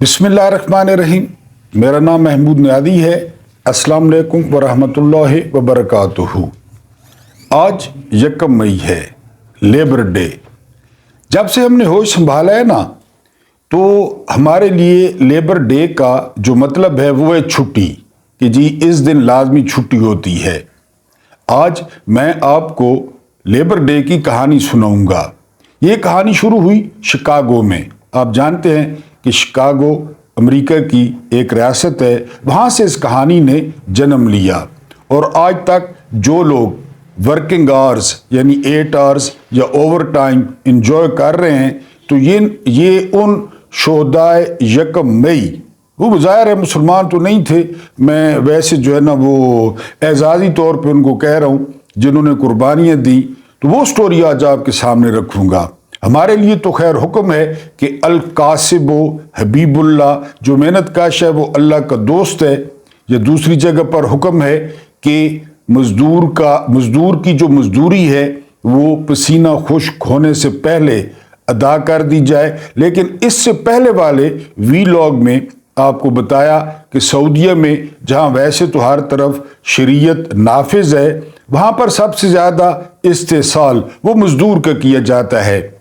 बिस्मिल्लाहिर्रहमानिर्रहीम। मेरा नाम महमूद नियादी है। अस्सलाम वालेकुम वरहमतुल्लाहि वबरकातुहू। आज 1 मई है, लेबर डे। जब से हमने होश संभाला है ना, तो हमारे लिए लेबर डे का जो मतलब है वो है छुट्टी, कि जी इस दिन लाजमी छुट्टी होती है। आज मैं आपको लेबर डे की कहानी सुनाऊंगा। ये कहानी शुरू हुई शिकागो में। आप जानते हैं कि शिकागो अमेरिका की एक रियासत है, वहाँ से इस कहानी ने जन्म लिया। और आज तक जो लोग वर्किंग आवर्स यानी 8 आवर्स या ओवर टाइम इंजॉय कर रहे हैं, तो ये उन शोहदाए 1 मई, वो ज़ाहिर है मुसलमान तो नहीं थे, मैं वैसे जो है ना वो एजाज़ी तौर पे उनको कह रहा हूँ, जिन्होंने कुर्बानियाँ दी। तो वो स्टोरी आज आपके सामने रखूँगा। हमारे लिए तो खैर हुक्म है कि अल कासिबो हबीबुल्लाह, जो मेहनत काश है वो अल्लाह का दोस्त है। या दूसरी जगह पर हुक्म है कि मजदूर की जो मजदूरी है वो पसीना खुश्क होने से पहले अदा कर दी जाए। लेकिन इससे पहले वाले वीलॉग में आपको बताया कि सऊदीया में, जहाँ वैसे तो हर तरफ शरीयत नाफिज है, वहाँ पर सबसे ज़्यादा इस्तेसाल वो मजदूर का किया जाता है।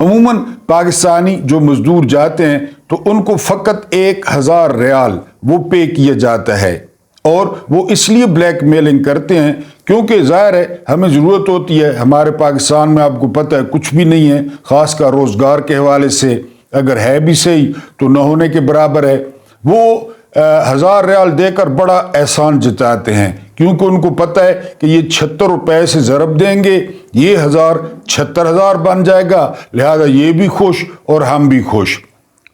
अमूमन पाकिस्तानी जो मजदूर जाते हैं तो उनको फ़कत 1000 रियाल वो पे किया जाता है। और वो इसलिए ब्लैकमेलिंग करते हैं क्योंकि ज़ाहिर है हमें ज़रूरत होती है। हमारे पाकिस्तान में आपको पता है कुछ भी नहीं है, ख़ासकर रोज़गार के हवाले से। अगर है भी सही तो न होने के बराबर है। वो 1000 रियाल देकर बड़ा एहसान जताते हैं, क्योंकि उनको पता है कि ये 76 रुपए से ज़रब देंगे, ये 1000 76,000 बन जाएगा, लिहाजा ये भी खुश और हम भी खुश।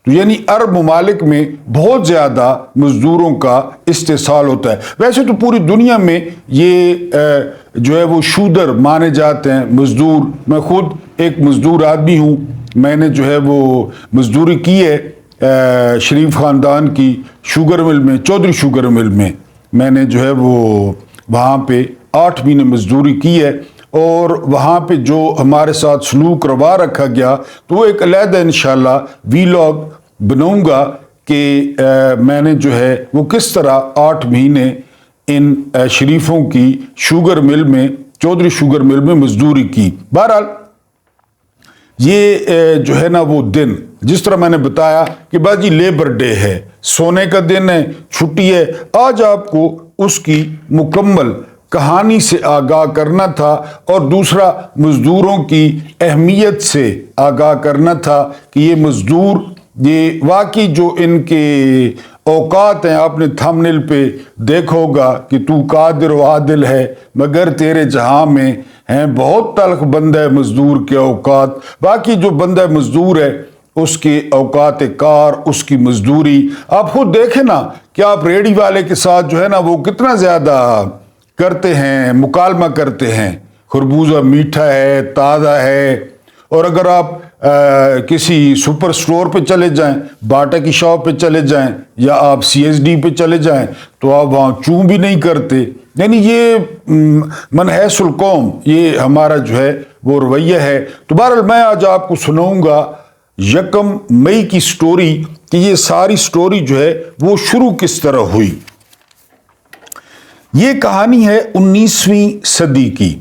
तो यानी अरब ममालिक में बहुत ज़्यादा मज़दूरों का इस्तेसाल होता है। वैसे तो पूरी दुनिया में ये जो है वो शूदर माने जाते हैं मज़दूर। मैं खुद एक मज़दूर आदमी हूँ। मैंने जो है वो मज़दूरी की है शरीफ ख़ानदान की शुगर मिल में, चौधरी शुगर मिल में। मैंने जो है वो वहाँ पे 8 महीने मजदूरी की है। और वहाँ पे जो हमारे साथ सलूक रवा रखा गया, तो वो एक अलहदा इंशाल्लाह वीलॉग बनाऊँगा कि मैंने जो है वो किस तरह 8 महीने इन शरीफों की शुगर मिल में, चौधरी शुगर मिल में मजदूरी की। बहरहाल ये जो है ना वो दिन, जिस तरह मैंने बताया कि बाजी लेबर डे है, सोने का दिन है, छुट्टी है। आज आपको उसकी मुकम्मल कहानी से आगाह करना था और दूसरा मज़दूरों की अहमियत से आगाह करना था कि ये मज़दूर, ये वाकई जो इनके औकात हैं, आपने थंबनेल पे देखा होगा कि तू कादिर व आदिल है मगर तेरे जहां में हैं बहुत तल्ख बंदा है मजदूर के औकात। बाकी जो बंदा मजदूर है उसके औकात कार, उसकी मजदूरी आप खुद देखें ना कि आप रेडी वाले के साथ जो है ना वो कितना ज़्यादा करते हैं, मुकालमा करते हैं। खरबूजा मीठा है, ताज़ा है। और अगर आप किसी सुपर स्टोर पे चले जाएं, बाटा की शॉप पे चले जाएं, या आप CSD पे चले जाएं, तो आप वहाँ चूं भी नहीं करते। यानी ये मनहैसुल कौम, ये हमारा जो है वो रवैया है। तो बहरहाल मैं आज आपको सुनाऊंगा 1 मई की स्टोरी, कि ये सारी स्टोरी जो है वो शुरू किस तरह हुई। ये कहानी है 19वीं सदी की,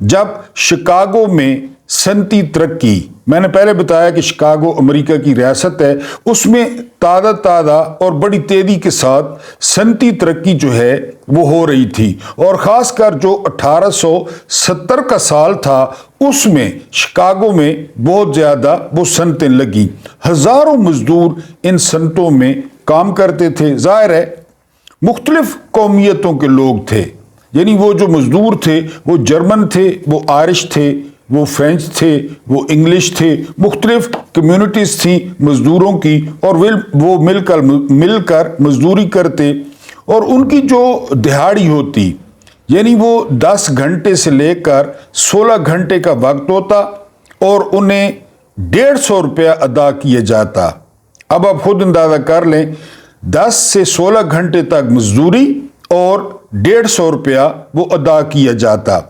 जब शिकागो में सनती तरक्की, मैंने पहले बताया कि शिकागो अमेरिका की रियासत है, उसमें ताज़ा और बड़ी तेज़ी के साथ सनती तरक्की जो है वो हो रही थी। और ख़ासकर जो 1870 का साल था, उसमें शिकागो में बहुत ज़्यादा वो सनतें लगी। हज़ारों मज़दूर इन सनतों में काम करते थे। ज़ाहिर है मुख्तलिफ कौमियतों के लोग थे। यानी वो जो मज़दूर थे वो जर्मन थे, वो आयरिश थे, वो फ्रेंच थे, वो इंग्लिश थे। मुख्तलिफ कम्युनिटीज़ थी मज़दूरों की, और वो मिलकर मज़दूरी करते। और उनकी जो दिहाड़ी होती, यानी वो 10 घंटे से लेकर 16 घंटे का वक्त होता, और उन्हें 150 रुपया अदा किया जाता। अब आप खुद अंदाज़ा कर लें, 10 से 16 घंटे तक मजदूरी और 150 रुपया वो अदा किया जाता।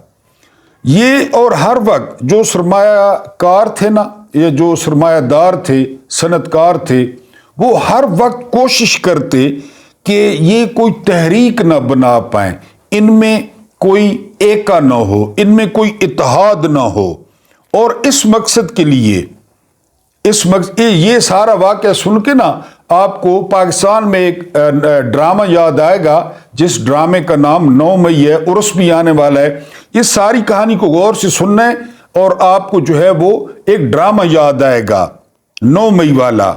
ये और हर वक्त जो सरमायाकार थे ना, ये जो सरमायादार थे, सनतकार थे, وہ ہر وقت کوشش کرتے کہ یہ کوئی تحریک نہ بنا پائیں، ان میں کوئی ایکا نہ ہو، ان میں کوئی اتحاد نہ ہو، اور اس مقصد کے لیے یہ سارا واقعہ سن کے نا آپ کو پاکستان میں ایک ڈرامہ یاد آئے گا، جس ڈرامے کا نام 9 مئی ہے، عرس بھی آنے والا ہے۔ یہ ساری کہانی کو غور سے سننا ہے اور آپ کو جو ہے وہ ایک ڈرامہ یاد آئے گا 9 مئی والا۔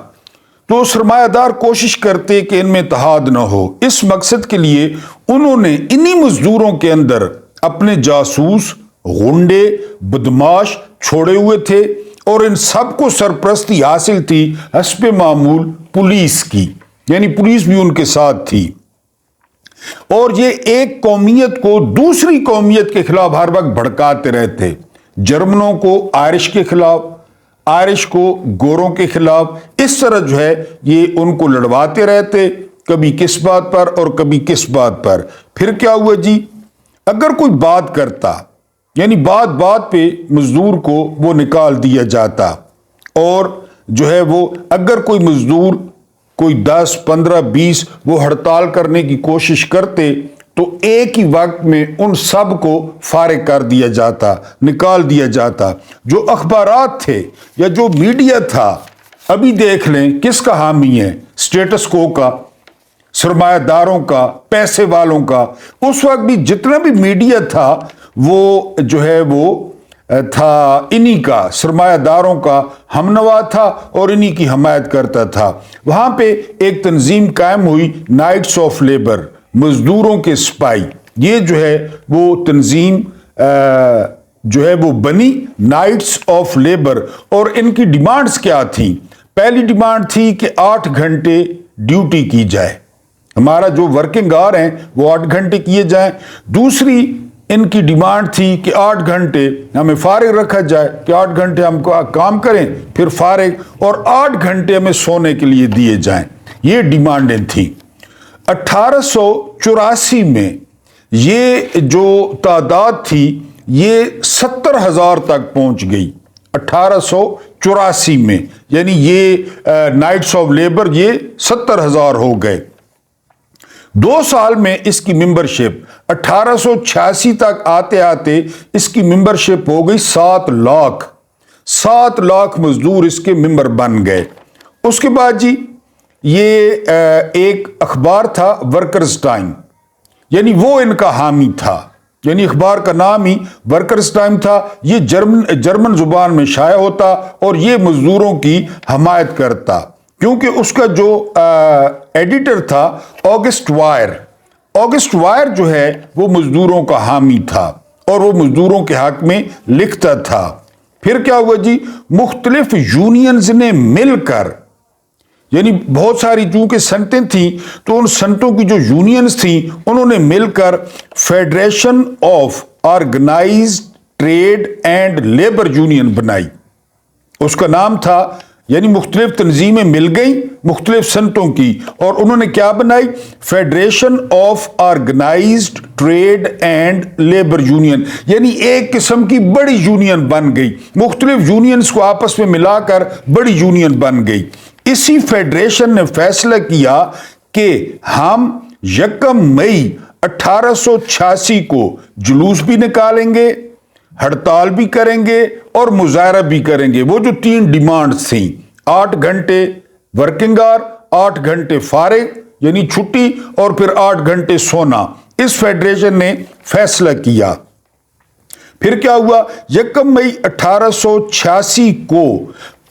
تو سرمایہ دار کوشش کرتے کہ ان میں اتحاد نہ ہو، اس مقصد کے لیے انہوں نے انہی مزدوروں کے اندر اپنے جاسوس، غنڈے، بدماش چھوڑے ہوئے تھے، اور ان سب کو سرپرستی حاصل تھی حسب معمول پولیس کی، یعنی پولیس بھی ان کے ساتھ تھی، اور یہ ایک قومیت کو دوسری قومیت کے خلاف ہر وقت بھڑکاتے رہتے، جرمنوں کو آئرش کے خلاف، آئرش کو گوروں کے خلاف، اس طرح جو ہے یہ ان کو لڑواتے رہتے، کبھی کس بات پر اور کبھی کس بات پر۔ پھر کیا ہوا جی، اگر کوئی بات کرتا، یعنی بات بات پہ مزدور کو وہ نکال دیا جاتا، اور جو ہے وہ اگر کوئی مزدور کوئی 10 15 20 وہ ہڑتال کرنے کی کوشش کرتے تو ایک ہی وقت میں ان سب کو فارغ کر دیا جاتا، نکال دیا جاتا۔ جو اخبارات تھے یا جو میڈیا تھا، ابھی دیکھ لیں کس کا حامی ہے، سٹیٹس کو کا، سرمایہ داروں کا، پیسے والوں کا۔ اس وقت بھی جتنا بھی میڈیا تھا وہ جو ہے وہ تھا انہی کا، سرمایہ داروں کا ہمنوا تھا اور انہی کی حمایت کرتا تھا۔ وہاں پہ ایک تنظیم قائم ہوئی، نائٹس آف لیبر، مزدوروں کے سپاہی۔ یہ جو ہے وہ تنظیم جو ہے وہ بنی، نائٹس آف لیبر، اور ان کی ڈیمانڈز کیا تھیں؟ پہلی ڈیمانڈ تھی کہ 8 گھنٹے ڈیوٹی کی جائے، ہمارا جو ورکنگ آور ہیں وہ 8 گھنٹے کیے جائیں۔ دوسری ان کی ڈیمانڈ تھی کہ 8 گھنٹے ہمیں فارغ رکھا جائے، کہ 8 گھنٹے ہم کام کریں پھر فارغ، اور 8 گھنٹے ہمیں سونے کے لیے دیے جائیں۔ یہ ڈیمانڈیں تھیں۔ 1884 میں یہ جو تعداد تھی یہ 70,000 تک پہنچ گئی، 1884 میں، یعنی یہ نائٹس آف لیبر یہ 70,000 ہو گئے۔ 2 سال میں اس کی ممبرشپ 1886 تک آتے آتے اس کی ممبرشپ ہو گئی 7 لاکھ، 7 لاکھ مزدور اس کے ممبر بن گئے۔ اس کے بعد جی یہ ایک اخبار تھا ورکرز ٹائم، یعنی وہ ان کا حامی تھا، یعنی اخبار کا نام ہی ورکرز ٹائم تھا۔ یہ جرمن زبان میں شائع ہوتا اور یہ مزدوروں کی حمایت کرتا، کیونکہ اس کا جو ایڈیٹر تھا آگسٹ وائر جو ہے وہ مزدوروں کا حامی تھا اور وہ مزدوروں کے حق میں لکھتا تھا۔ پھر کیا ہوا جی، مختلف یونینز نے مل کر، یعنی بہت ساری چونکہ سنٹیں تھیں تو ان سنٹوں کی جو یونینز تھیں انہوں نے مل کر federation of organised trade and labour union بنائی۔ اس کا نام تھا، یعنی مختلف تنظیمیں مل گئیں مختلف سنٹوں کی، اور انہوں نے کیا بنائی؟ Federation of organised trade and labour union, یعنی ایک قسم کی بڑی یونین بن گئی، مختلف یونینز کو آپس میں ملا کر بڑی یونین بن گئی۔ اسی فیڈریشن نے فیصلہ کیا کہ ہم 1 مئی 1886 کو جلوس بھی نکالیں گے، ہڑتال بھی کریں گے اور مظاہرہ بھی کریں گے۔ وہ جو 3 ڈیمانڈز تھیں، 8 گھنٹے ورکنگ آور، 8 گھنٹے فارغ یعنی چھٹی، اور پھر 8 گھنٹے سونا، اس فیڈریشن نے فیصلہ کیا۔ پھر کیا ہوا، 1 مئی 1886 کو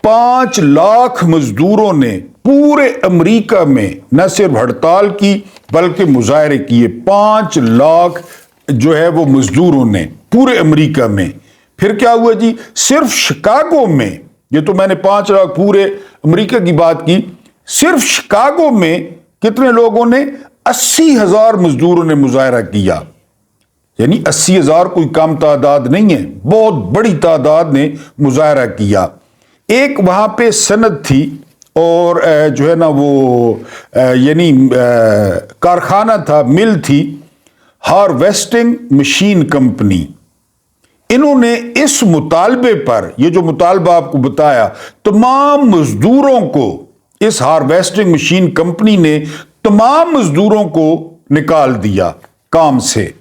5 لاکھ مزدوروں نے پورے امریکہ میں نہ صرف ہڑتال کی بلکہ مظاہرے کیے، 5 لاکھ جو ہے وہ مزدوروں نے پورے امریکہ میں۔ پھر کیا ہوا جی، صرف شکاگو میں، یہ تو میں نے 5 لاکھ پورے امریکہ کی بات کی، صرف شکاگو میں کتنے لوگوں نے؟ 80,000 مزدوروں نے مظاہرہ کیا، یعنی 80,000 کوئی کم تعداد نہیں ہے، بہت بڑی تعداد نے مظاہرہ کیا۔ ایک وہاں پہ صنعت تھی اور جو ہے نا وہ یعنی کارخانہ تھا، مل تھی، ہارویسٹنگ مشین کمپنی۔ انہوں نے اس مطالبے پر، یہ جو مطالبہ آپ کو بتایا، تمام مزدوروں کو इस हार्वेस्टिंग मशीन कंपनी ने तमाम मजदूरों को निकाल दिया काम से।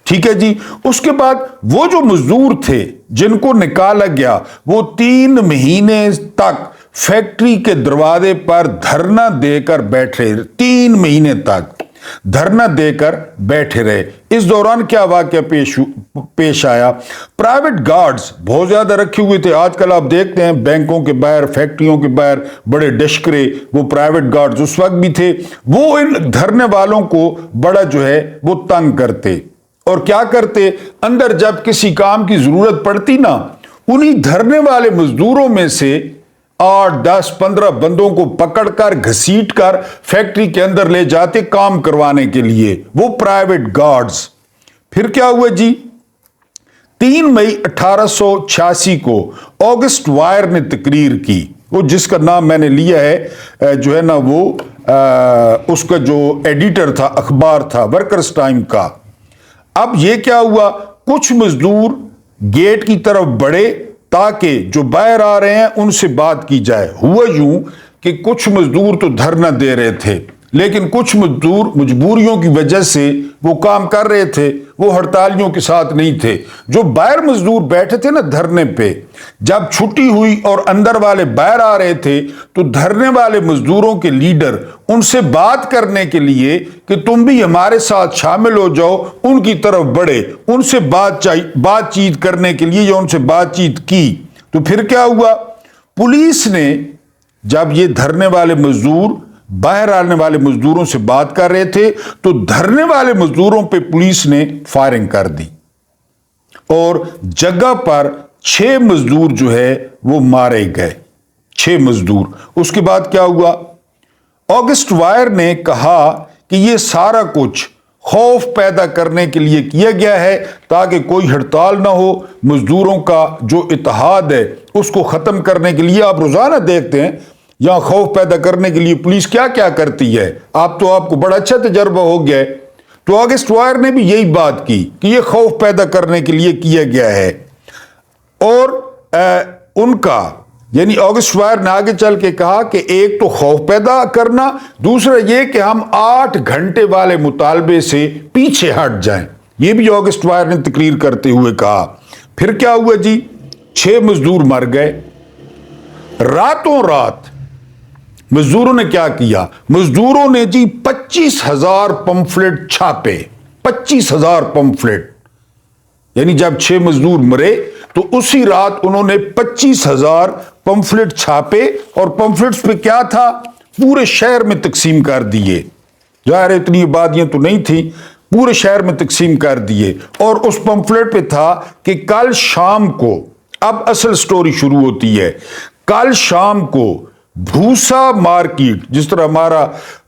ठीक है जी। उसके बाद वो जो मजदूर थे जिनको निकाला गया, वो 3 महीने तक फैक्ट्री के दरवाजे पर धरना देकर बैठे, 3 महीने तक धरना देकर बैठे रहे। इस दौरान क्या वाकया पेश आया? प्राइवेट गार्ड्स बहुत ज्यादा रखे हुए थे। आजकल आप देखते हैं बैंकों के बाहर, फैक्ट्रियों के बाहर बड़े डशकरे वो प्राइवेट गार्ड्स उस वक्त भी थे। वो इन धरने वालों को बड़ा जो है वो तंग करते और क्या करते, अंदर जब किसी काम की जरूरत पड़ती ना, उन्हीं धरने वाले मजदूरों में से 8, 10, 15 बंदों को पकड़कर घसीट कर फैक्ट्री के अंदर ले जाते काम करवाने के लिए, वो प्राइवेट गार्ड्स। फिर क्या हुआ जी? 3 मई 1886 को ऑगस्ट वायर ने तकरीर की, वो जिसका नाम मैंने लिया है जो है ना वो उसका जो एडिटर था, अखबार था वर्कर्स टाइम का। अब ये क्या हुआ, कुछ मजदूर गेट की तरफ बढ़े ताकि जो बाहर आ रहे हैं उनसे बात की जाए। हुआ यूं कि कुछ मजदूर तो धरना दे रहे थे, लेकिन कुछ मजदूर मजबूरियों की वजह से वो काम कर रहे थे, वो हड़तालियों के साथ नहीं थे। जो बाहर मजदूर बैठे थे ना धरने पे, जब छुट्टी हुई और अंदर वाले बाहर आ रहे थे तो धरने वाले मजदूरों के लीडर उनसे बात करने के लिए कि तुम भी हमारे साथ शामिल हो जाओ, उनकी तरफ बढ़े, उनसे बातचीत करने के लिए या उनसे बातचीत की। तो फिर क्या हुआ, पुलिस ने जब ये धरने वाले मजदूर बाहर आने वाले मजदूरों से बात कर रहे थे तो धरने वाले मजदूरों पे पुलिस ने फायरिंग कर दी और जगह पर 6 मजदूर जो है वो मारे गए, 6 मजदूर। उसके बाद क्या हुआ, ऑगस्ट वायर ने कहा कि ये सारा कुछ खौफ पैदा करने के लिए किया गया है ताकि कोई हड़ताल ना हो, मजदूरों का जो इत्तेहाद है उसको खत्म करने के लिए। आप रोजाना देखते हैं यहां खौफ पैदा करने के लिए पुलिस क्या क्या करती है, आपको बड़ा अच्छा तजर्बा हो गया है। तो ऑगस्ट वायर ने भी यही बात की कि यह खौफ पैदा करने के लिए किया गया है। और उनका यानी ऑगस्ट वायर ने आगे चल के कहा कि एक तो खौफ पैदा करना, दूसरा यह कि हम 8 घंटे वाले मुतालबे से पीछे हट जाएं, यह भी ऑगस्ट वायर ने तकरीर करते हुए कहा। फिर क्या हुआ जी, 6 मजदूर मर गए। रातों रात मजदूरों ने क्या किया, मजदूरों ने जी 25,000 पंफलेट छापे, 25,000 पंफलेट। यानी जब 6 मजदूर मरे तो उसी रात उन्होंने 25,000 पंफलेट छापे और पंफलेट्स पे क्या था, पूरे शहर में तकसीम कर दिए। ज़ाहिर इतनी आबादियां तो नहीं थी, पूरे शहर में तकसीम कर दिए। और उस पंफलेट पे था कि कल शाम को, अब असल स्टोरी शुरू होती है, कल शाम को भूसा मार्केट, जिस तरह हमारा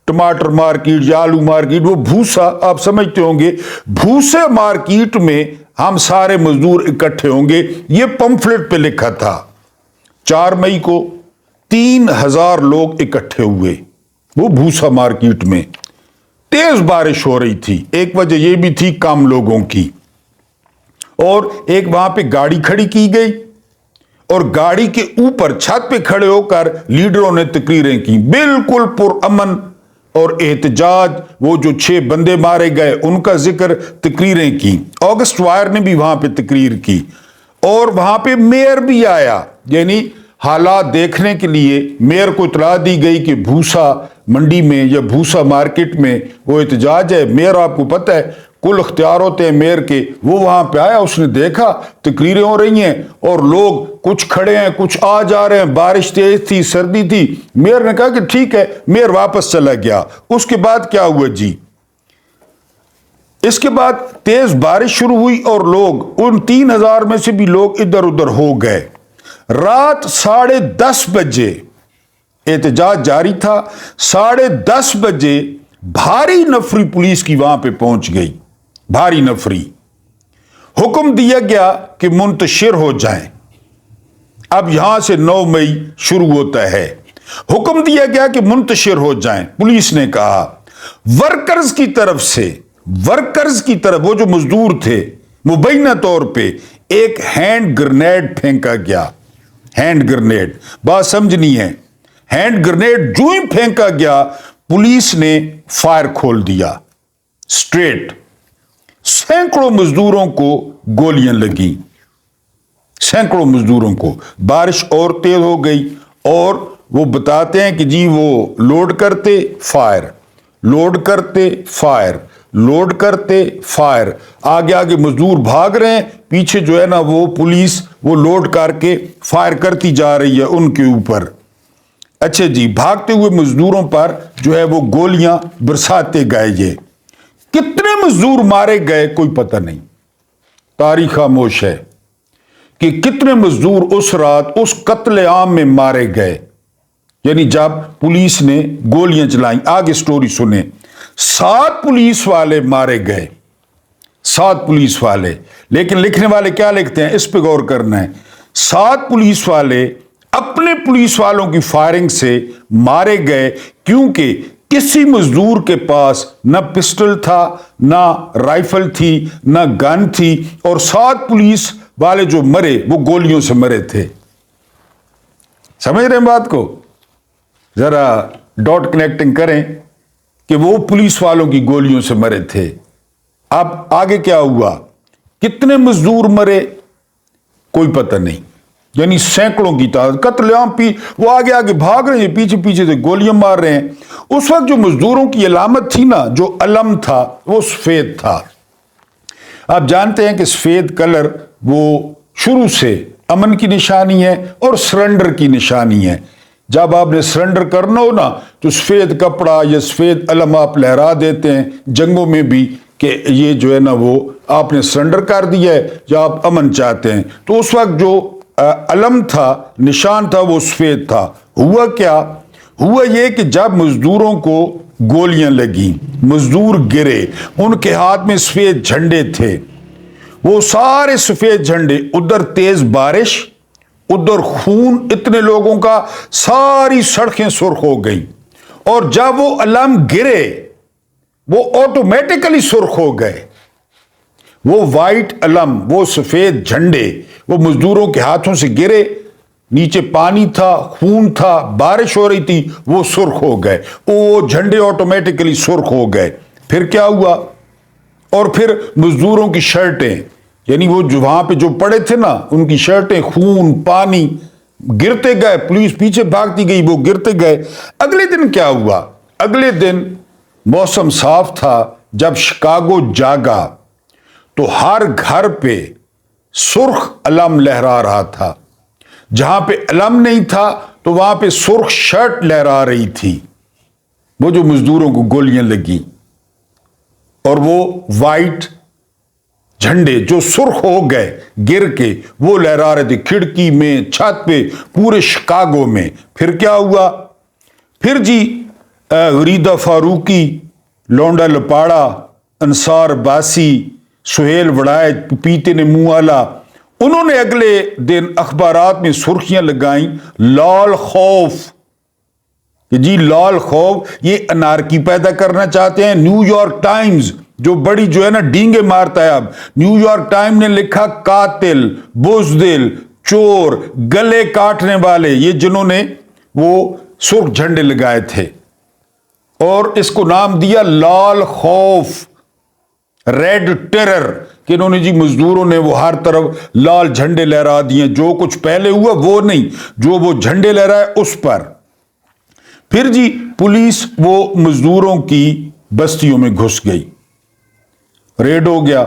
टमाटर मार्केट या आलू मार्केट, वो भूसा आप समझते होंगे, भूसे मार्केट में हम सारे मजदूर इकट्ठे होंगे। ये पंफलेट पे लिखा था। 4 मई को 3,000 लोग इकट्ठे हुए वो भूसा मार्केट में। तेज बारिश हो रही थी, एक वजह यह भी थी कम लोगों की, और एक वहां पे गाड़ी खड़ी की गई और गाड़ी के ऊपर छत पे खड़े होकर लीडरों ने तकरीरें की, बिल्कुल पुरअमन और एहतजाज। वो जो 6 बंदे मारे गए उनका जिक्र, तकरीरें की। ऑगस्ट वायर ने भी वहां पे तकरीर की और वहां पे मेयर भी आया, यानी हालात देखने के लिए मेयर को इतला दी गई कि भूसा मंडी में या भूसा मार्केट में वो एहतजाज है। मेयर आपको पता है कुल अख्तियार होते हैं मेयर के, वो वहां पे आया, उसने देखा तकरीरें हो रही हैं और लोग कुछ खड़े हैं कुछ आ जा रहे हैं, बारिश तेज थी, सर्दी थी। मेयर ने कहा कि ठीक है, मेयर वापस चला गया। उसके बाद क्या हुआ जी, इसके बाद तेज बारिश शुरू हुई और लोग, उन 3,000 में से भी लोग इधर उधर हो गए। रात 10:30 बजे एहतजाज जारी था। 10:30 बजे भारी नफरी पुलिस की वहां पे पहुंच गई, भारी नफरी। हुक्म दिया गया कि मुंतशिर हो जाएं। अब यहां से 9 मई शुरू होता है। हुक्म दिया गया कि मुंतशिर हो जाएं। पुलिस ने कहा वर्कर्स की तरफ वो जो मजदूर थे, मुबैना तौर पे एक हैंड ग्रेनेड फेंका गया। हैंड ग्रेनेड, बात समझनी है, हैंड ग्रेनेड जो ही फेंका गया, पुलिस ने फायर खोल दिया स्ट्रेट। सैकड़ों मजदूरों को गोलियां लगी, सैकड़ों मजदूरों को। बारिश और तेज हो गई और वो बताते हैं कि जी वो लोड करते फायर, लोड करते फायर, लोड करते फायर। आगे आगे मजदूर भाग रहे हैं, पीछे जो है ना वो पुलिस वो लोड करके फायर करती जा रही है उनके ऊपर। अच्छा जी, भागते हुए मजदूरों पर जो है वो गोलियां बरसाते गए। ये कितने मजदूर मारे गए कोई पता नहीं, तारीख खामोश है कि कितने मजदूर उस रात उस कत्ले आम में मारे गए, यानी जब पुलिस ने गोलियां चलाई। आगे स्टोरी सुने। 7 पुलिस वाले मारे गए, 7 पुलिस वाले। लेकिन लिखने वाले क्या लिखते हैं, इस पे गौर करना है। 7 पुलिस वाले अपने पुलिस वालों की फायरिंग से मारे गए, क्योंकि किसी मजदूर के पास ना पिस्टल था, ना राइफल थी, ना गन थी, और 7 पुलिस वाले जो मरे वो गोलियों से मरे थे। समझ रहे हैं बात को? जरा डॉट कनेक्टिंग करें कि वो पुलिस वालों की गोलियों से मरे थे। अब आगे क्या हुआ, कितने मजदूर मरे कोई पता नहीं, यानी सैकड़ों की तादाद। कत्लेआम वो आगे आगे भाग रहे हैं, पीछे पीछे से गोलियां मार रहे हैं। उस वक्त जो मजदूरों की अलामत थी ना, जो अलम था, वो सफेद था। आप जानते हैं कि सफेद कलर वो शुरू से अमन की निशानी है और सरेंडर की निशानी है। जब आपने सरेंडर करना हो ना, तो सफेद कपड़ा या सफेद अलम आप लहरा देते हैं जंगों में भी, कि ये जो है ना वो आपने सरेंडर कर दिया है या आप अमन चाहते हैं। तो उस वक्त जो अलम था, निशान था, वो सफेद था। हुआ क्या, हुआ ये कि जब मजदूरों को गोलियां लगी, मजदूर गिरे, उनके हाथ में सफेद झंडे थे, वो सारे सफेद झंडे, उधर तेज बारिश, उधर खून इतने लोगों का, सारी सड़कें सुर्ख हो गई। और जब वो अलम गिरे वो ऑटोमेटिकली सुर्ख हो गए। वो वाइट अलम, वो सफेद झंडे, वो मजदूरों के हाथों से गिरे, नीचे पानी था, खून था, बारिश हो रही थी, वो सुर्ख हो गए। वो झंडे ऑटोमेटिकली सुर्ख हो गए। फिर क्या हुआ, और फिर मजदूरों की शर्टें, यानी वो जो वहां पे जो पड़े थे ना, उनकी शर्टें खून पानी, गिरते गए। पुलिस पीछे भागती गई, वो गिरते गए। अगले दिन क्या हुआ, अगले दिन मौसम साफ था। जब शिकागो जागा तो हर घर पे सुर्ख अलम लहरा रहा था। जहां पे अलम नहीं था तो वहां पे सुर्ख शर्ट लहरा रही थी। वो जो मजदूरों को गोलियां लगी, और वो वाइट झंडे जो सुर्ख हो गए गिर के, वो लहरा रहे थे खिड़की में, छत पे, पूरे शिकागो में। फिर क्या हुआ, फिर जी गरीदा फारूकी, लौंडा लपाड़ा, अंसार बासी, सुहेल वड़ाए, पीते ने मुंह आला, उन्होंने अगले दिन अखबारात में सुर्खियां लगाई, लाल खौफ, कि जी लाल खौफ, ये अनारकी पैदा करना चाहते हैं। न्यूयॉर्क टाइम्स जो बड़ी जो है ना डींगे मारता है, अब न्यूयॉर्क टाइम ने लिखा, कातिल, बुजदिल, चोर, गले काटने वाले, ये जिन्होंने वो सुर्ख झंडे लगाए थे, और इसको नाम दिया लाल खौफ, रेड टेरर, कि इन्होंने जी मजदूरों ने वो हर तरफ लाल झंडे लहरा दिए। जो कुछ पहले हुआ वो नहीं, जो वो झंडे लहराए उस पर। फिर जी पुलिस वो मजदूरों की बस्तियों में घुस गई, रेड हो गया।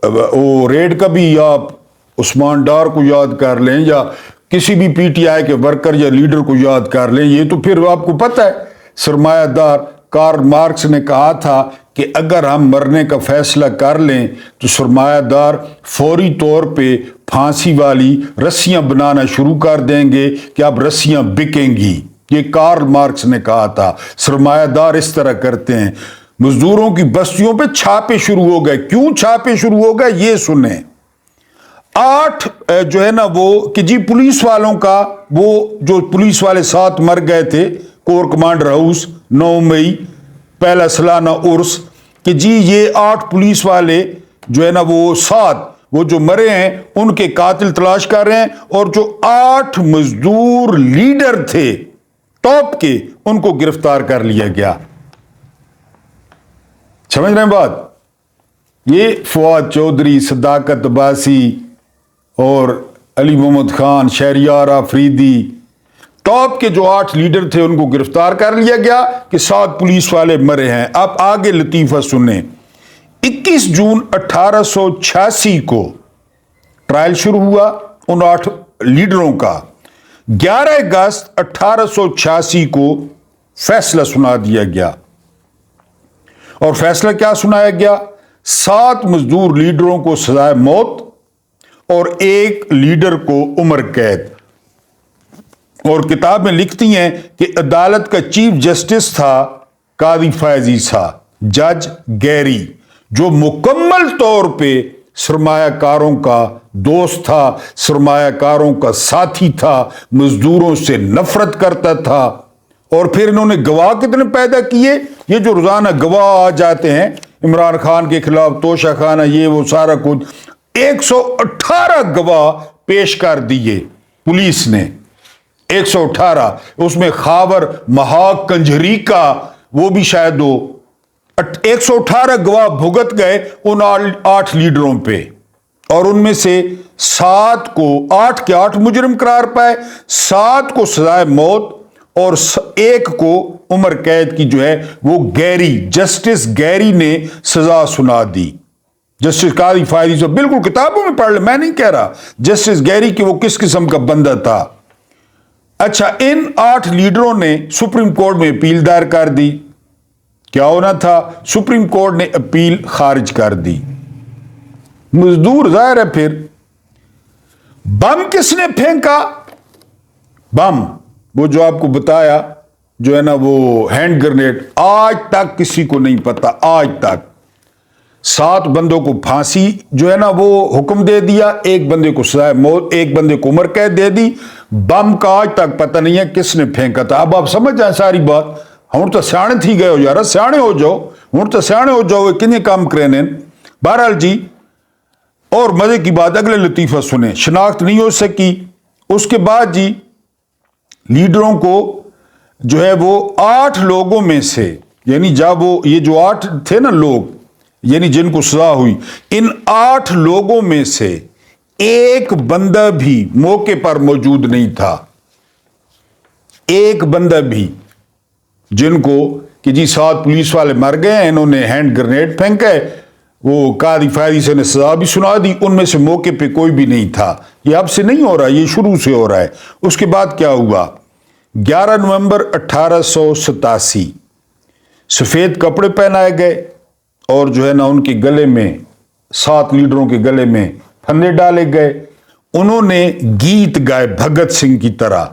वो रेड का भी आप उस्मान डार को याद कर लें या किसी भी पीटीआई के वर्कर या लीडर को याद कर लें, ये तो फिर आपको पता है सरमायादार कार्ल मार्क्स ने कहा था कि अगर हम मरने का फैसला कर लें तो सरमायादार फौरी तौर पे फांसी वाली रस्सियां बनाना शुरू कर देंगे कि अब रस्सियां बिकेंगी। ये कार्ल मार्क्स ने कहा था। सरमायादार इस तरह करते हैं। मजदूरों की बस्तियों पे छापे शुरू हो गए। क्यों छापे शुरू हो गए ये सुने। 8 जो है ना वो कि जी पुलिस वालों का, वो जो पुलिस वाले 7 मर गए थे, कोर कमांडर हाउस 9 मई पहला सालाना उर्स, कि जी ये 8 पुलिस वाले जो है ना वो 7 वो जो मरे हैं उनके कातिल तलाश कर रहे हैं। और जो 8 मजदूर लीडर थे ٹاپ کے ان کو گرفتار کر لیا گیا۔ سمجھ رہے ہیں بات؟ یہ فواد چودھری، صداقت عباسی اور علی محمد خان، شہریار آفریدی، ٹاپ کے جو 8 لیڈر تھے ان کو گرفتار کر لیا گیا کہ 7 پولیس والے مرے ہیں۔ اب آگے لطیفہ سنیں۔ 21 جون 1886 کو ٹرائل شروع ہوا ان 8 لیڈروں کا۔ 11 اگست 1886 کو فیصلہ سنا دیا گیا، اور فیصلہ کیا سنایا گیا؟ 7 مزدور لیڈروں کو سزائے موت اور 1 لیڈر کو عمر قید۔ اور کتاب میں لکھتی ہیں کہ عدالت کا چیف جسٹس تھا قاضی فیضی تھا، جج گیری، جو مکمل طور پہ سرمایہ کاروں کا دوست تھا، سرمایہ کاروں کا ساتھی تھا، مزدوروں سے نفرت کرتا تھا۔ اور پھر انہوں نے گواہ کتنے پیدا کیے؟ یہ جو روزانہ گواہ آ جاتے ہیں عمران خان کے خلاف، توشہ خانہ، یہ وہ سارا کچھ، 118 گواہ پیش کر دیے پولیس نے، 118۔ اس میں خاور محاق کنجری کا وہ بھی شاید ہو۔ 118 گواہ بھگت گئے ان 8 لیڈروں پہ، اور ان میں سے 7 کو 8 کے 8 مجرم قرار پائے، 7 کو سزائے موت اور 1 کو عمر قید کی جو ہے وہ گیری، جسٹس گیری نے سزا سنا دی۔ جسٹس قاضی فائدی سے بالکل کتابوں میں پڑھ لیں، میں نہیں کہہ رہا جسٹس گیری کہ وہ کس قسم کا بندہ تھا۔ اچھا، ان 8 لیڈروں نے سپریم کورٹ میں اپیل دائر کر دی۔ کیا ہونا تھا؟ سپریم کورٹ نے اپیل خارج کر دی۔ مزدور ظاہر ہے پھر۔ بم کس نے پھینکا؟ بم وہ جو آپ کو بتایا جو ہے نا وہ ہینڈ گرنیڈ، آج تک کسی کو نہیں پتا، آج تک۔ 7 بندوں کو پھانسی جو ہے نا وہ حکم دے دیا، 1 بندے کو سزائے موت، 1 بندے کو عمر قید دے دی۔ بم کا آج تک پتہ نہیں ہے کس نے پھینکا تھا۔ اب آپ سمجھ جائیں ساری بات۔ ہم تو سیانے تھی گئے ہو یار، سیانے ہو جاؤ، ہم تو سیانے ہو جاؤ، کتنے کام کرنے۔ بہرحال جی، اور مزے کی بات اگلے لطیفہ سنیں۔ شناخت نہیں ہو سکی۔ اس کے بعد جی لیڈروں کو جو ہے وہ 8 لوگوں میں سے، یعنی جب وہ یہ جو 8 تھے نا لوگ، یعنی جن کو سزا ہوئی، ان 8 لوگوں میں سے 1 بندہ بھی موقع پر موجود نہیں تھا۔ 1 بندہ بھی، جن کو کہ جی 7 پولیس والے مر گئے ہیں، انہوں نے ہینڈ گرنیڈ پھینکا ہے، وہ قاضی فیضی سے نے سزا بھی سنا دی، ان میں سے موقع پہ کوئی بھی نہیں تھا۔ یہ اب سے نہیں ہو رہا، یہ شروع سے ہو رہا ہے۔ اس کے بعد کیا ہوا؟ 11 نومبر 1887 سفید کپڑے پہنائے گئے، اور جو ہے نا ان کے گلے میں، 7 لیڈروں کے گلے میں پھندے ڈالے گئے۔ انہوں نے گیت گائے بھگت سنگھ کی طرح،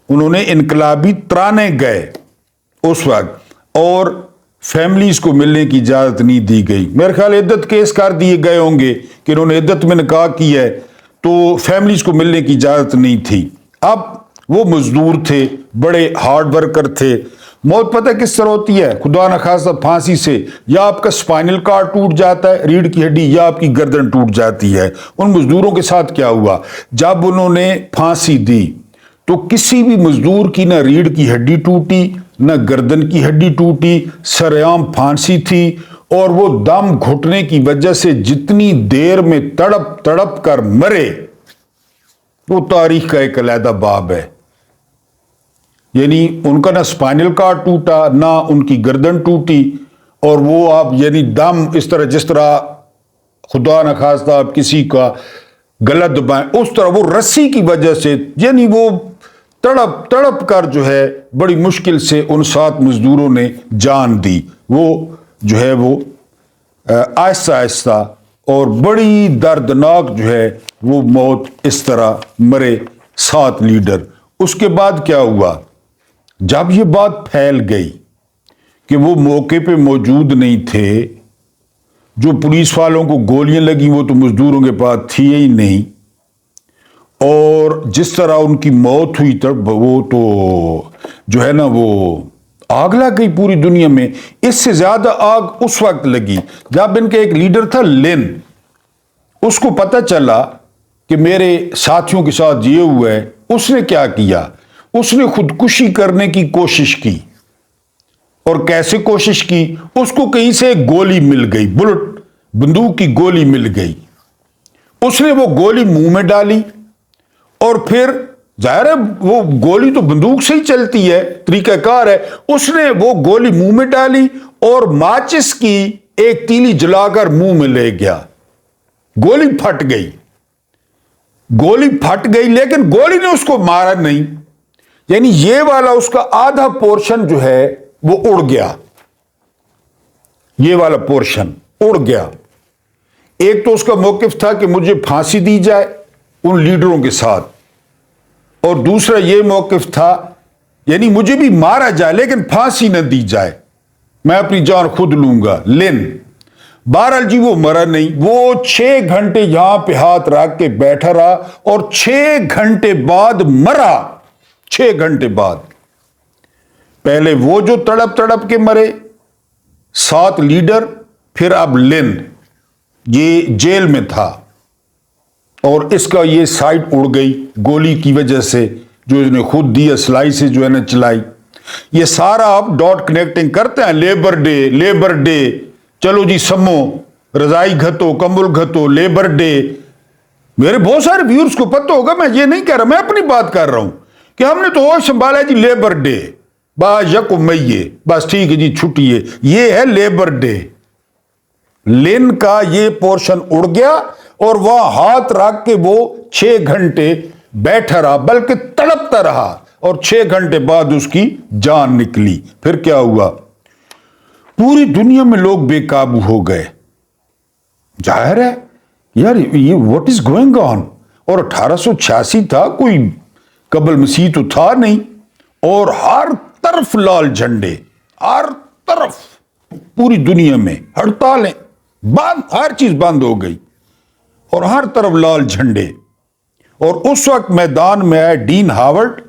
انہوں نے انقلابی ترانے گئے اس وقت، اور فیملیز کو ملنے کی اجازت نہیں دی گئی۔ میرے خیال عدت کیس کر دیے گئے ہوں گے کہ انہوں نے عدت میں نکاح کی ہے، تو فیملیز کو ملنے کی اجازت نہیں تھی۔ اب وہ مزدور تھے، بڑے ہارڈ ورکر تھے۔ موت پتہ کس طرح ہوتی ہے؟ خدا نخواستہ پھانسی سے، یا آپ کا اسپائنل کارڈ ٹوٹ جاتا ہے، ریڑھ کی ہڈی، یا آپ کی گردن ٹوٹ جاتی ہے۔ ان مزدوروں کے ساتھ کیا ہوا؟ جب انہوں نے پھانسی دی تو کسی بھی مزدور کی نہ ریڑھ کی ہڈی ٹوٹی، نہ گردن کی ہڈی ٹوٹی، سرعام پھانسی تھی، اور وہ دم گھٹنے کی وجہ سے جتنی دیر میں تڑپ تڑپ کر مرے، وہ تاریخ کا ایک علیحدہ باب ہے۔ یعنی ان کا نہ سپائنل کارڈ ٹوٹا، نہ ان کی گردن ٹوٹی، اور وہ آپ یعنی دم اس طرح، جس طرح خدا نخواستہ آپ کسی کا گلا دبائیں، اس طرح وہ رسی کی وجہ سے، یعنی وہ تڑپ تڑپ کر جو ہے بڑی مشکل سے ان 7 مزدوروں نے جان دی۔ وہ جو ہے وہ آہستہ آہستہ اور بڑی دردناک جو ہے وہ موت اس طرح مرے 7 لیڈر۔ اس کے بعد کیا ہوا؟ جب یہ بات پھیل گئی کہ وہ موقع پہ موجود نہیں تھے، جو پولیس والوں کو گولیاں لگی وہ تو مزدوروں کے پاس تھی ہی نہیں، اور جس طرح ان کی موت ہوئی تب وہ تو جو ہے نا وہ آگ لگ گئی پوری دنیا میں۔ اس سے زیادہ آگ اس وقت لگی جب ان کے ایک لیڈر تھا لن، اس کو پتہ چلا کہ میرے ساتھیوں کے ساتھ یہ ہوا ہے۔ اس نے کیا کیا؟ اس نے خودکشی کرنے کی کوشش کی. اور کیسے کوشش کی؟ اس کو کہیں سے گولی مل گئی، بلٹ بندوق کی گولی مل گئی. اس نے وہ گولی منہ میں ڈالی اور پھر ظاہر ہے وہ گولی تو بندوق سے ہی چلتی ہے، طریقہ کار ہے. اس نے وہ گولی منہ میں ڈالی اور ماچس کی ایک تیلی جلا کر منہ میں لے گیا. گولی پھٹ گئی، گولی پھٹ گئی، لیکن گولی نے اس کو مارا نہیں. یعنی یہ والا اس کا آدھا پورشن جو ہے وہ اڑ گیا، یہ والا پورشن اڑ گیا. ایک تو اس کا موقف تھا کہ مجھے پھانسی دی جائے ان لیڈروں کے ساتھ، اور دوسرا یہ موقف تھا یعنی مجھے بھی مارا جائے لیکن پھانسی نہ دی جائے، میں اپنی جان خود لوں گا. بہرحال جی وہ مرا نہیں. وہ 6 گھنٹے یہاں پہ ہاتھ رکھ کے بیٹھا رہا اور 6 گھنٹے بعد مرا. 6 گھنٹے بعد. پہلے وہ جو تڑپ تڑپ کے مرے 7 لیڈر، پھر اب یہ جیل میں تھا اور اس کا یہ سائٹ اڑ گئی گولی کی وجہ سے جو اس نے خود دی، اسلائی سے جو ہے نا چلائی. یہ سارا آپ ڈاٹ کنیکٹنگ کرتے ہیں، لیبر ڈے، لیبر ڈے، چلو جی سمو، رضائی گھتو، کمبل گھتو، لیبر ڈے. میرے بہت سارے ویورز کو پتہ ہوگا، میں یہ نہیں کہہ رہا، میں اپنی بات کر رہا ہوں کہ ہم نے تو ہوش سنبھالا جی لیبر ڈے، بس یکم مئی، بس ٹھیک ہے جی چھٹی ہے. یہ ہے لیبر ڈے. کا یہ پورشن اڑ گیا اور وہاں ہاتھ رکھ کے وہ 6 گھنٹے بیٹھا رہا، بلکہ تڑپتا رہا، اور 6 گھنٹے بعد اس کی جان نکلی. پھر کیا ہوا؟ پوری دنیا میں لوگ بے قابو ہو گئے. ظاہر ہے یار یہ واٹ از گوئنگ آن. اور 1886 تھا، کوئی قبل مسیح تو تھا نہیں، اور ہر طرف لال جھنڈے، ہر طرف پوری دنیا میں ہڑتالیں، بند، ہر چیز بند ہو گئی اور ہر طرف لال جھنڈے. اور اس وقت میدان میں آئے ڈین ہاورڈ،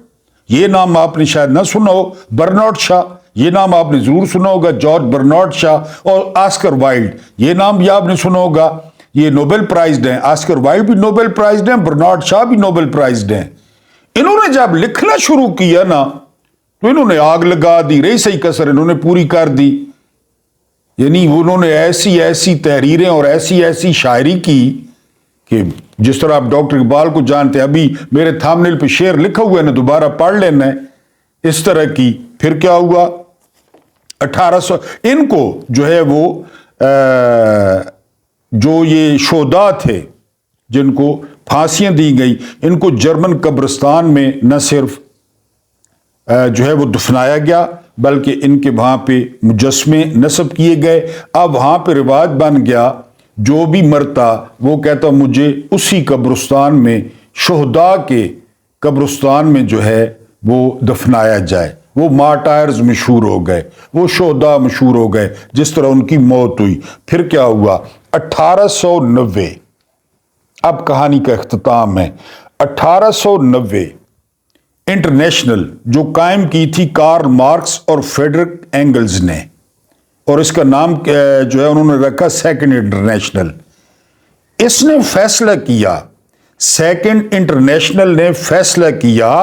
یہ نام آپ نے شاید نہ سنا ہو. برنارڈ شاہ، یہ نام آپ نے ضرور سنا ہوگا، جارج برنارڈ شاہ. اور آسکر وائلڈ، یہ نام بھی آپ نے سنا ہوگا، یہ نوبل پرائزڈ ہیں. آسکر وائلڈ بھی نوبل پرائزڈ ہیں، برنارڈ شاہ بھی نوبل پرائزڈ ہیں. انہوں نے جب لکھنا شروع کیا نا تو انہوں نے آگ لگا دی، رہی صحیح کسر انہوں نے پوری کر دی. یعنی انہوں نے ایسی ایسی تحریریں اور ایسی ایسی شاعری کی کہ جس طرح آپ ڈاکٹر اقبال کو جانتے ہیں، ابھی میرے تھامنیل پہ شعر لکھا ہوا ہے نا، دوبارہ پڑھ لینا ہے، اس طرح کی. پھر کیا ہوا؟ 1800 ان کو جو ہے وہ جو یہ شہداء تھے جن کو پھانسیاں دی گئی، ان کو جرمن قبرستان میں نہ صرف جو ہے وہ دفنایا گیا بلکہ ان کے وہاں پہ مجسمے نصب کیے گئے. اب وہاں پہ رواج بن گیا جو بھی مرتا وہ کہتا مجھے اسی قبرستان میں، شہداء کے قبرستان میں جو ہے وہ دفنایا جائے. وہ مارٹائرز مشہور ہو گئے، وہ شہداء مشہور ہو گئے جس طرح ان کی موت ہوئی. پھر کیا ہوا؟ 1890، اب کہانی کا اختتام ہے. 1890 انٹرنیشنل جو قائم کی تھی کارل مارکس اور فریڈرک اینگلز نے، اور اس کا نام جو ہے انہوں نے رکھا سیکنڈ انٹرنیشنل. اس نے فیصلہ کیا، سیکنڈ انٹرنیشنل نے فیصلہ کیا،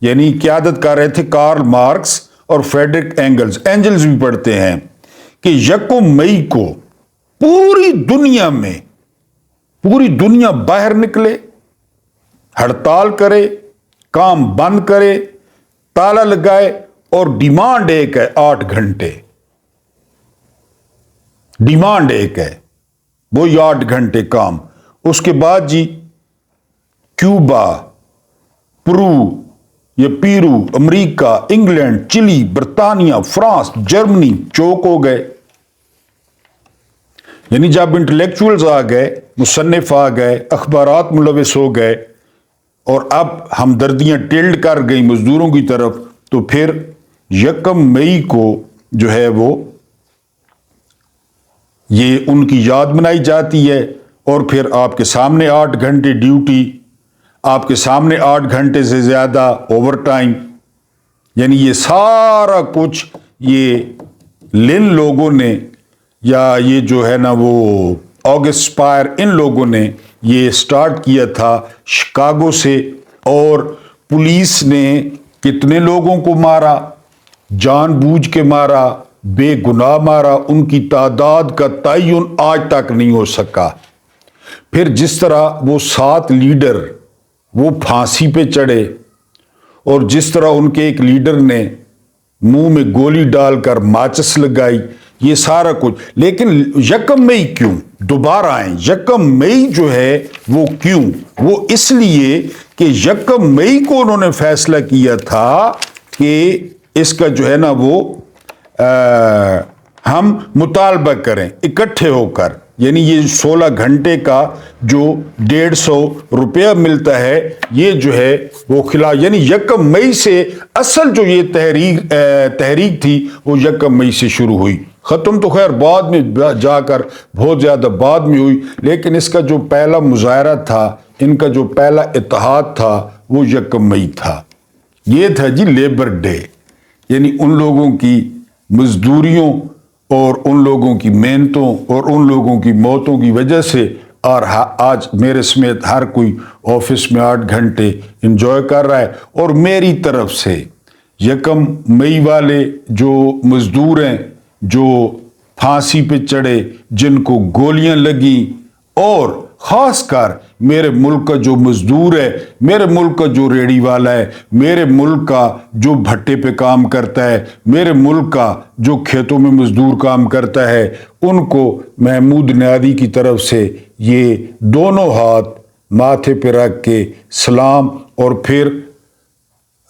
یعنی قیادت کر رہے تھے کارل مارکس اور فریڈرک اینگلز بھی پڑھتے ہیں، کہ 1 مئی کو پوری دنیا میں، پوری دنیا باہر نکلے، ہڑتال کرے، کام بند کرے، تالا لگائے، اور ڈیمانڈ ایک ہے 8 گھنٹے. ڈیمانڈ ایک ہے وہی 8 گھنٹے کام. اس کے بعد جی کیوبا، پرو یا پیرو، امریکہ، انگلینڈ، چلی، برطانیہ، فرانس، جرمنی چوک ہو گئے. یعنی جب انٹلیکچوئلز آ گئے، مصنف آ گئے، اخبارات ملوث ہو گئے، اور اب ہمدردیاں ٹلڈ کر گئی مزدوروں کی طرف، تو پھر 1 مئی کو جو ہے وہ یہ ان کی یاد منائی جاتی ہے. اور پھر آپ کے سامنے 8 گھنٹے ڈیوٹی، آپ کے سامنے 8 گھنٹے سے زیادہ اوور ٹائم. یعنی یہ سارا کچھ یہ لوگوں نے، یا یہ جو ہے نا وہ آگسٹ سپائر، ان لوگوں نے یہ سٹارٹ کیا تھا شکاگو سے، اور पुलिस ने कितने लोगों को मारा, जानबूझ के मारा, बेगुनाह मारा, उनकी तादाद का तयन आज तक नहीं हो सका। फिर जिस तरह वो 7 लीडर वो फांसी पे चढ़े और जिस तरह उनके एक लीडर ने मुंह में गोली डालकर माचिस लगाई, ये सारा कुछ। लेकिन 1 मई क्यों दोबारा आए? 1 मई जो है वो क्यों? वो इसलिए कि 1 मई को उन्होंने फैसला किया था कि इसका जो है ना वो हम मुतालबा करें इकट्ठे होकर, यानी ये 16 घंटे का जो 150 रुपया मिलता है, ये जो है वो खिलाफ, यानी 1 मई से असल जो ये तहरीक थी वो 1 मई से शुरू हुई। ख़त्म तो खैर बाद में जाकर बहुत ज़्यादा बाद में हुई, लेकिन इसका जो पहला मुजाहरा था, इनका जो पहला इत्तेहाद था वो 1 मई था। ये था जी लेबर डे, यानी उन लोगों की मजदूरियों और उन लोगों की मेहनतों और उन लोगों की मौतों की वजह से और आज मेरे समेत हर कोई ऑफिस में 8 घंटे एंजॉय कर रहा है। और मेरी तरफ से 1 मई वाले जो मजदूर हैं, जो फांसी पे चढ़े, जिनको गोलियां लगी, और खासकर मेरे मुल्क का जो मजदूर है, मेरे मुल्क का जो रेड़ी वाला है, मेरे मुल्क का जो भट्टे पे काम करता है, मेरे मुल्क का जो खेतों में मजदूर काम करता है, उनको महमूद नियाज़ी की तरफ से ये दोनों हाथ माथे पे रख के सलाम और फिर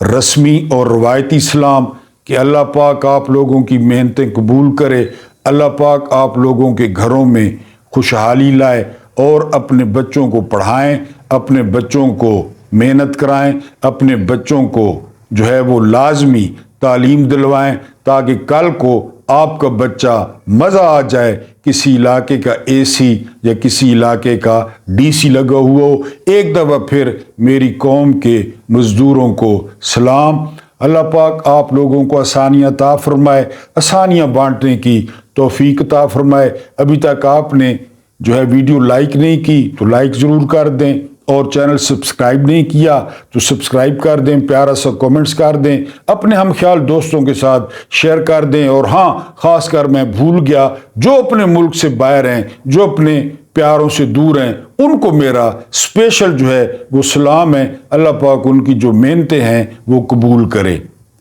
रस्मी और रवायती सलाम कि अल्लाह पाक आप लोगों की मेहनतें कबूल करे, अल्लाह पाक आप लोगों के घरों में खुशहाली लाए और अपने बच्चों को पढ़ाएं, अपने बच्चों को मेहनत कराएं, अपने बच्चों को जो है वो लाजमी तालीम दिलवाएं, ताकि कल को आपका बच्चा मज़ा आ जाए किसी इलाके का एसी या किसी इलाके का डीसी लगा हुआ हो। एक दफ़ा फिर मेरी कौम के मज़दूरों को सलाम। अल्लाह पाक आप लोगों को आसानियाँ अता फरमाए, आसानियाँ बांटने की तौफीक अता फरमाए। अभी तक आपने जो है वीडियो लाइक नहीं की तो लाइक ज़रूर कर दें, और चैनल सब्सक्राइब नहीं किया तो सब्सक्राइब कर दें, प्यारा सा कमेंट्स कर दें, अपने हम ख्याल दोस्तों के साथ शेयर कर दें। और हाँ, ख़ासकर मैं भूल गया, जो अपने मुल्क से बाहर हैं, जो अपने प्यारों से दूर हैं, उनको मेरा स्पेशल जो है वो सलाम है। अल्लाह पाक उनकी जो मेहनतें हैं वो कबूल करे।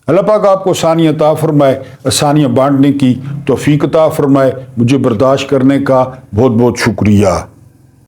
अल्लाह पाक आपको आसानियाँ अता फरमाए, आसानियाँ बांटने की तौफीक अता फरमाए। मुझे बर्दाश्त करने का बहुत बहुत शुक्रिया।